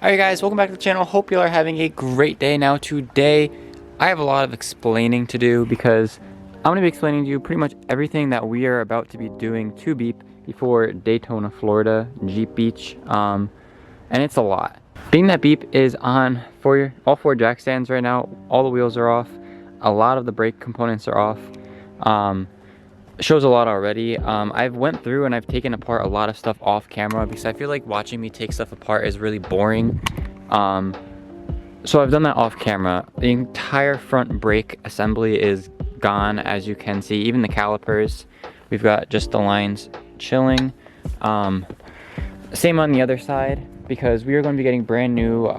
Alright guys, welcome back to the channel. Hope you all are having a great day. Now today, I have a lot of explaining to do because I'm going to be explaining to you pretty much everything that we are about to be doing to Beep before Daytona, Florida, Jeep Beach, and it's a lot. Being that Beep is on all four jack stands right now, all the wheels are off, a lot of the brake components are off. Shows a lot already. I've went through and I've taken apart a lot of stuff off camera because I feel like watching me take stuff apart is really boring. So I've done that off camera. The entire front brake assembly is gone, as you can see. Even the calipers, we've got just the lines chilling. Same on the other side, because we are going to be getting brand new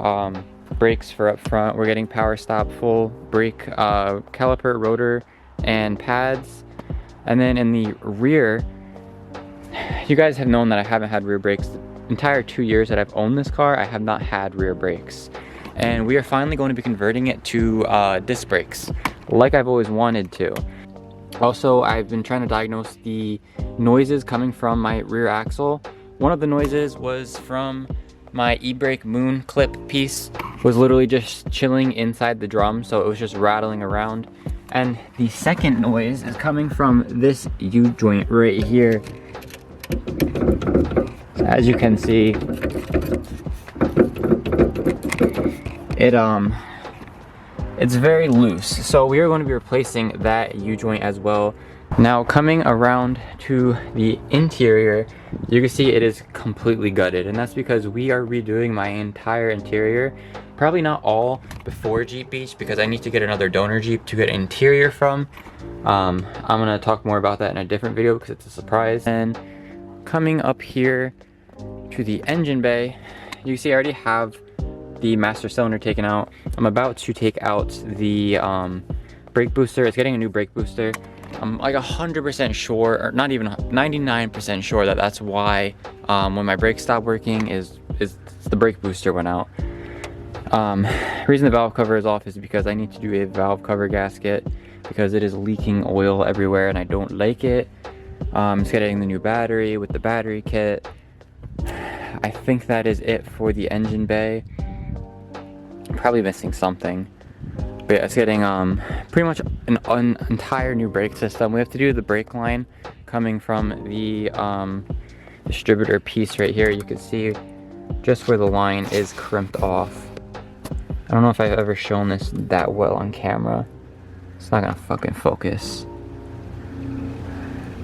brakes for up front. We're getting power stop, full brake, caliper, rotor, and pads. And then in the rear, you guys have known that I haven't had rear brakes. The entire 2 years that I've owned this car, I have not had rear brakes. And we are finally going to be converting it to disc brakes, like I've always wanted to. Also, I've been trying to diagnose the noises coming from my rear axle. One of the noises was from my e-brake moon clip piece, was literally just chilling inside the drum, so it was just rattling around. And the second noise is coming from this U-joint right here. As you can see, it's very loose. So we are going to be replacing that U-joint as well. Now coming around to the interior, you can see it is completely gutted, and that's because we are redoing my entire interior. Probably not all before Jeep Beach, because I need to get another donor Jeep to get interior from. I'm gonna talk more about that in a different video because it's a surprise. And coming up here to the engine bay, you can see I already have the master cylinder taken out. I'm about to take out the brake booster. It's getting a new brake booster. I'm like 100% sure, or not even 99% sure, that that's why when my brakes stopped working is the brake booster went out. Reason the valve cover is off is because I need to do a valve cover gasket because it is leaking oil everywhere and I don't like it. It's getting the new battery with the battery kit. I think that is it for the engine bay. Probably missing something. But yeah, it's getting pretty much an entire new brake system. We have to do the brake line coming from the distributor piece right here. You can see just where the line is crimped off. I don't know if I've ever shown this that well on camera. It's not gonna fucking focus.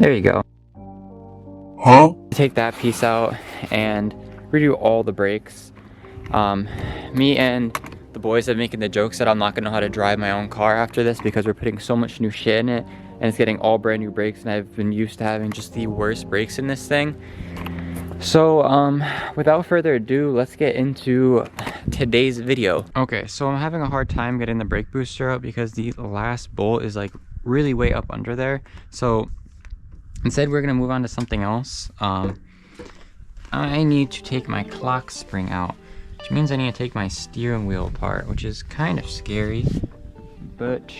There you go. Huh? Take that piece out and redo all the brakes. Me and the boys have been making the jokes that I'm not gonna know how to drive my own car after this because we're putting so much new shit in it and it's getting all brand new brakes, and I've been used to having just the worst brakes in this thing. So without further ado, let's get into today's video. Okay, so I'm having a hard time getting the brake booster out because the last bolt is like really way up under there. So instead we're gonna move on to something else. I need to take my clock spring out, which means I need to take my steering wheel apart, which is kind of scary, but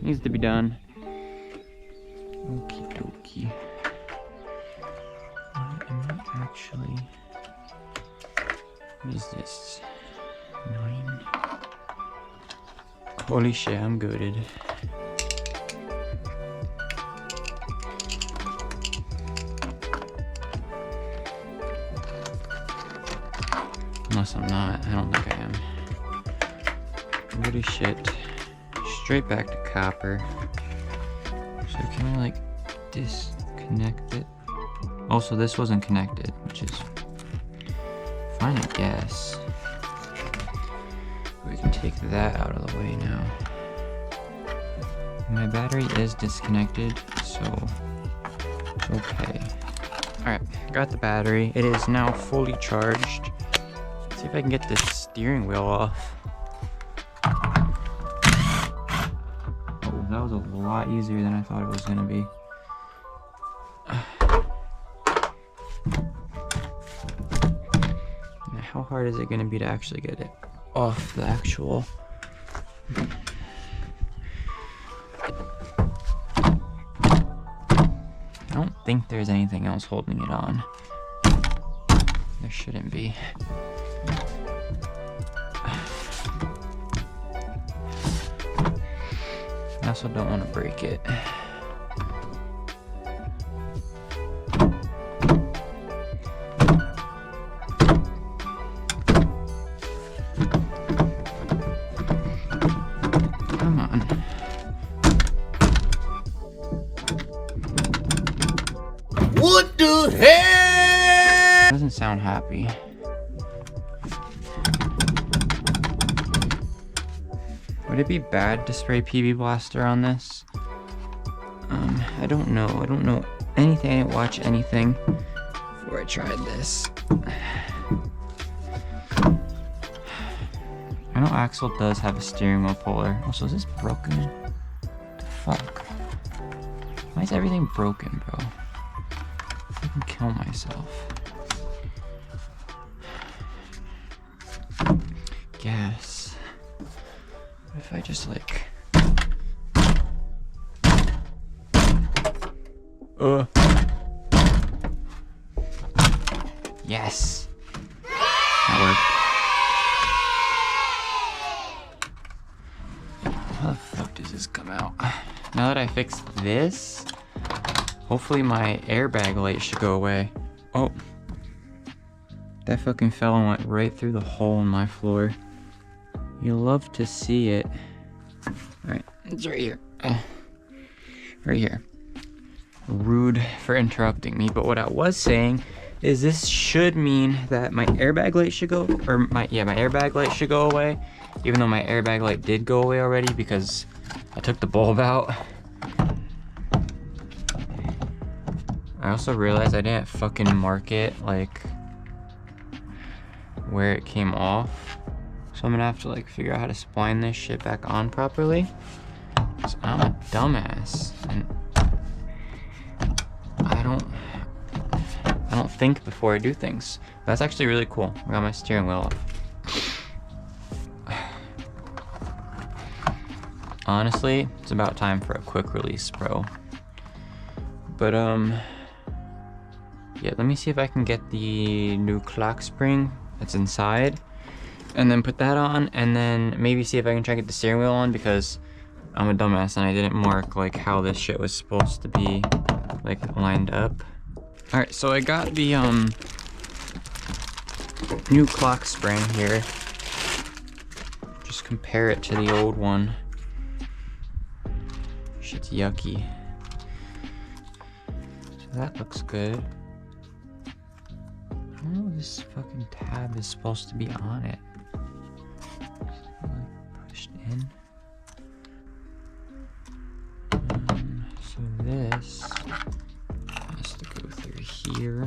needs to be done. Okie dokie. Actually, what is this? 9. Holy shit, I'm goated. Unless I'm not, I don't think I am. Holy shit. Straight back to copper. So can I like disconnect it? Also, this wasn't connected, which is fine, I guess. We can take that out of the way now. My battery is disconnected, so okay. Alright, got the battery. It is now fully charged. Let's see if I can get this steering wheel off. Oh, that was a lot easier than I thought it was gonna be. How hard is it going to be to actually get it off the actual... I don't think there's anything else holding it on. There shouldn't be. also don't want to break it. Come on. What the hell? Doesn't sound happy. Would it be bad to spray PB Blaster on this? I don't know. I don't know anything. I didn't watch anything before I tried this. I know Axel does have a steering wheel puller. Also, is this broken? What the fuck? Why is everything broken, bro? I can kill myself. Guess. What if I just like... Yes! That worked. How the fuck does this come out? Now that I fixed this, hopefully my airbag light should go away. Oh. That fucking fell and went right through the hole in my floor. You love to see it. Alright, it's right here. Right here. Rude for interrupting me, but what I was saying is this should mean that my airbag light should go, or my airbag light should go away, even though my airbag light did go away already because I took the bulb out. I also realized I didn't fucking mark it, like, where it came off. So I'm gonna have to, like, figure out how to spline this shit back on properly. 'Cause I'm a dumbass. And I don't think before I do things. That's actually really cool. I got my steering wheel off. Honestly, it's about time for a quick release, bro. But yeah, let me see if I can get the new clock spring that's inside and then put that on, and then maybe see if I can try to get the steering wheel on, because I'm a dumbass and I didn't mark like how this shit was supposed to be like lined up. All right, so I got the new clock spring here. Just compare it to the old one. Shit's yucky. So that looks good. I don't know if this fucking tab is supposed to be on it. Like pushed in. So this has to go through here.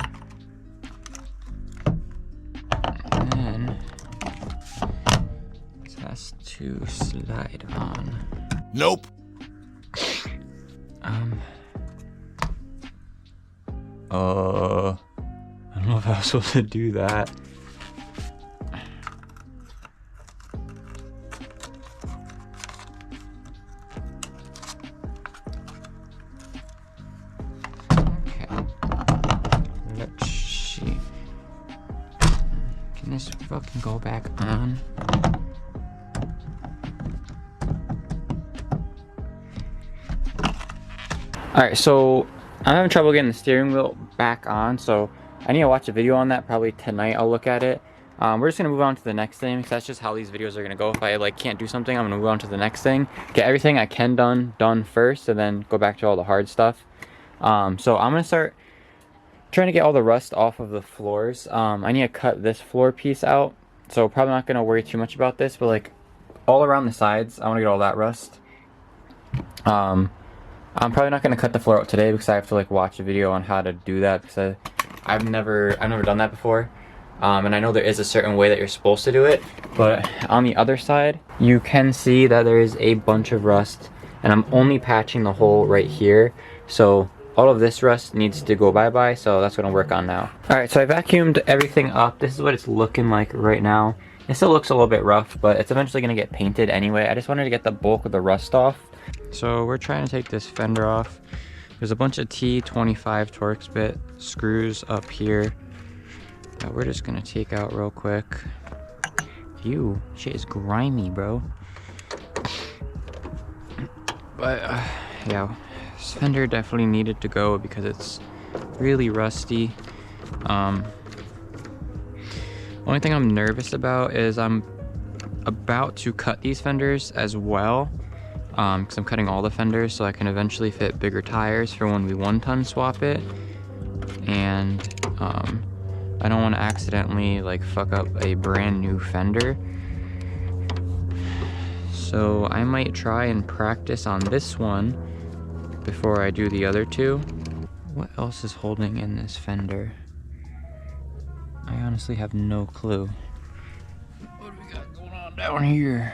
And then it has to slide on. Nope. I don't know if I was supposed to do that. Okay. Let's see. Can this fucking go back on? Alright, so I'm having trouble getting the steering wheel back on, so I need to watch a video on that. Probably tonight I'll look at it. We're just gonna move on to the next thing, because that's just how these videos are gonna go. If I like can't do something, I'm gonna move on to the next thing, get everything I can done first, and then go back to all the hard stuff. So I'm gonna start trying to get all the rust off of the floors. I need to cut this floor piece out, so probably not gonna worry too much about this, but like all around the sides I want to get all that rust. I'm probably not going to cut the floor out today, because I have to like watch a video on how to do that, because I've never done that before. And I know there is a certain way that you're supposed to do it, but on the other side you can see that there is a bunch of rust, and I'm only patching the hole right here, so all of this rust needs to go bye-bye, so that's what I'm working on now. Alright, so I vacuumed everything up. This is what it's looking like right now. It still looks a little bit rough, but it's eventually going to get painted anyway. I just wanted to get the bulk of the rust off. So we're trying to take this fender off. There's a bunch of T25 Torx bit screws up here that we're just gonna take out real quick. Ew, shit is grimy, bro. But yeah, this fender definitely needed to go because it's really rusty. Only thing I'm nervous about is I'm about to cut these fenders as well, because I'm cutting all the fenders so I can eventually fit bigger tires for when we 1-ton swap it. And I don't want to accidentally like fuck up a brand new fender. So I might try and practice on this one before I do the other two. What else is holding in this fender? I honestly have no clue. What do we got going on down here?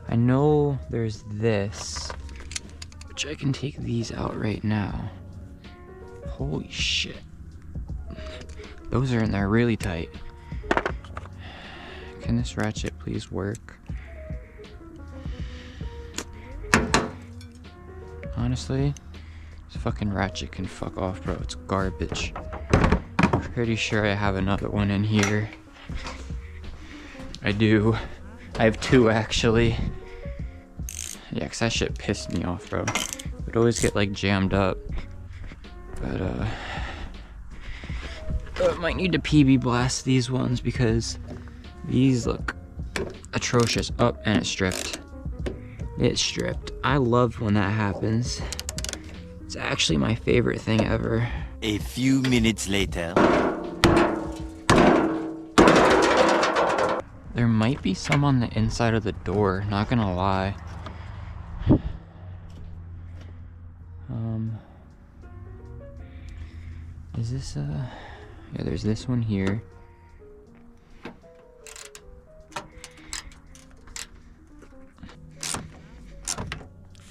I know there's this, which I can take these out right now. Holy shit. Those are in there really tight. Can this ratchet please work? Honestly, this fucking ratchet can fuck off, bro. It's garbage. Pretty sure I have another one in here. I do. I have 2 actually. Yeah, cause that shit pissed me off, bro. It would always get like jammed up. But I might need to PB blast these ones because these look atrocious. Up, and it's stripped. It's stripped. I love when that happens. It's actually my favorite thing ever. A few minutes later. There might be some on the inside of the door, not gonna lie. Is this yeah, there's this one here.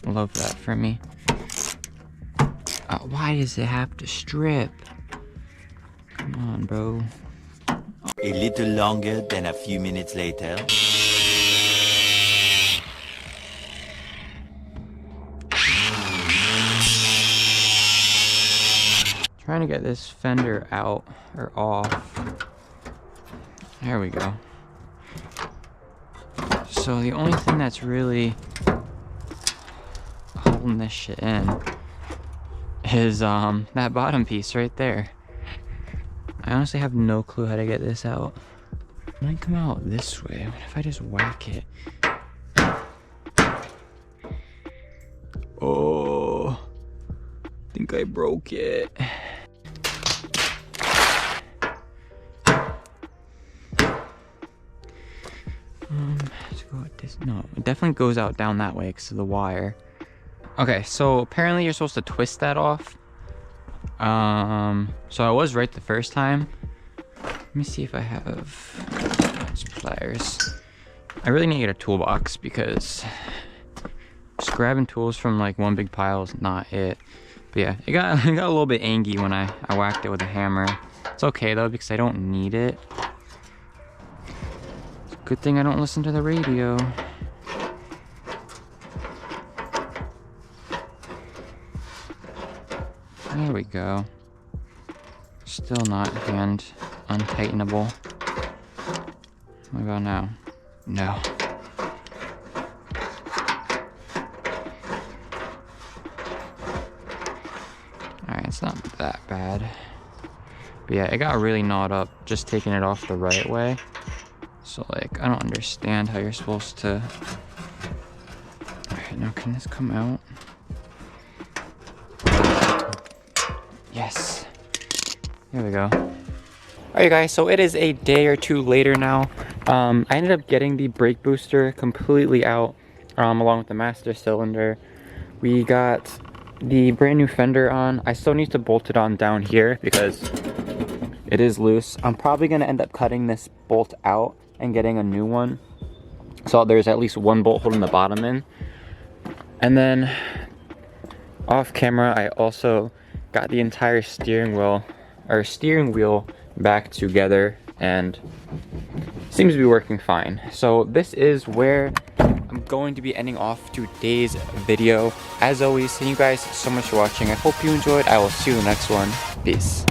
Love that for me. Why does it have to strip? Come on, bro. A little longer than a few minutes later. Trying to get this fender out or off. There we go. So the only thing that's really holding this shit in is that bottom piece right there. I honestly have no clue how to get this out. It might come out this way. What if I just whack it? Oh, I think I broke it. Let's go with this. No, it definitely goes out down that way because of the wire. Okay, so apparently you're supposed to twist that off. So I was right the first time. Let me see if I have pliers. I really need to get a toolbox because just grabbing tools from like one big pile is not it. But yeah, it got a little bit angy when I whacked it with a hammer. It's okay though because I don't need it. It's a good thing I don't listen to the radio. There we go. Still not hand untightenable. What about now? No. Alright, it's not that bad. But yeah, it got really gnawed up just taking it off the right way. So like, I don't understand how you're supposed to... Alright, now can this come out? Yes. Here we go. Alright guys, so it is a day or two later now. I ended up getting the brake booster completely out, along with the master cylinder. We got the brand new fender on. I still need to bolt it on down here because it is loose. I'm probably going to end up cutting this bolt out and getting a new one. So there's at least one bolt holding the bottom in. And then off camera, I also got the entire steering wheel back together and seems to be working fine. So this is where I'm going to be ending off today's video. As always, thank you guys so much for watching. I hope you enjoyed. I will see you in the next one. Peace.